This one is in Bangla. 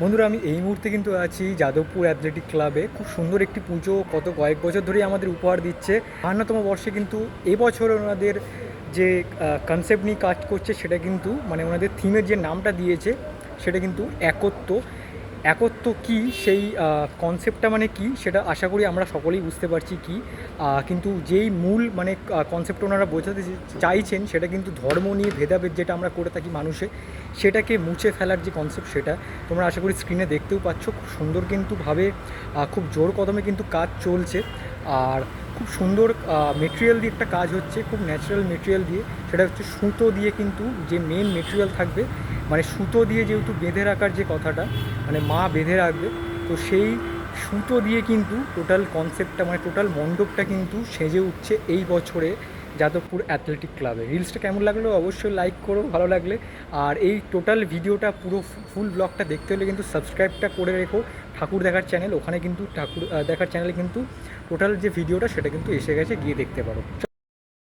বন্ধুরা, আমি এই মুহূর্তে কিন্তু আছি যাদবপুর অ্যাথলেটিক ক্লাবে। খুব সুন্দর একটি পুজো কয়েক বছর ধরেই আমাদের উপহার দিচ্ছে। ৫২তম বর্ষে কিন্তু এবছর ওনাদের যে কনসেপ্ট নিয়ে কাজ করছে সেটা কিন্তু মানে ওনাদের থিমের যে নামটা দিয়েছে সেটা কিন্তু একত্ব। একত্ব কী, সেই কনসেপ্টটা মানে কি সেটা আশা করি আমরা সকলেই বুঝতে পারছি কি। কিন্তু যেই মূল মানে কনসেপ্ট ওনারা বোঝাতে চাইছেন সেটা কিন্তু ধর্ম নিয়ে ভেদাভেদ যেটা আমরা করে থাকি মানুষে, সেটাকে মুছে ফেলার যে কনসেপ্ট সেটা তোমরা আশা করি স্ক্রিনে দেখতেও পাচ্ছ। খুব সুন্দর কিন্তু ভাবে খুব জোর কদমে কিন্তু কাজ চলছে। আর খুব সুন্দর মেটেরিয়াল দিয়ে একটা কাজ হচ্ছে, খুব ন্যাচারাল মেটেরিয়াল দিয়ে। সেটা হচ্ছে সুতো দিয়ে, কিন্তু যে মেন মেটেরিয়াল থাকবে মানে সুতো দিয়ে যেহেতু বেঁধে রাখার যে কথাটা, মানে মা বেঁধে রাখবে, তো সেই সুতো দিয়ে কিন্তু টোটাল কনসেপ্টটা মানে টোটাল মণ্ডপটা কিন্তু সেজে উঠছে এই বছরে যাদবপুর অ্যাথলেটিক ক্লাবে। রিলসটা কেমন লাগলো অবশ্যই লাইক করো ভালো লাগলে। আর এই টোটাল ভিডিওটা পুরো ফুল ব্লগটা দেখতে হলে কিন্তু সাবস্ক্রাইবটা করে রেখো ঠাকুর দেখার চ্যানেল। ওখানে কিন্তু ঠাকুর দেখার চ্যানেলে কিন্তু টোটাল যে ভিডিওটা সেটা কিন্তু এসে গেছে, গিয়ে দেখতে পারো।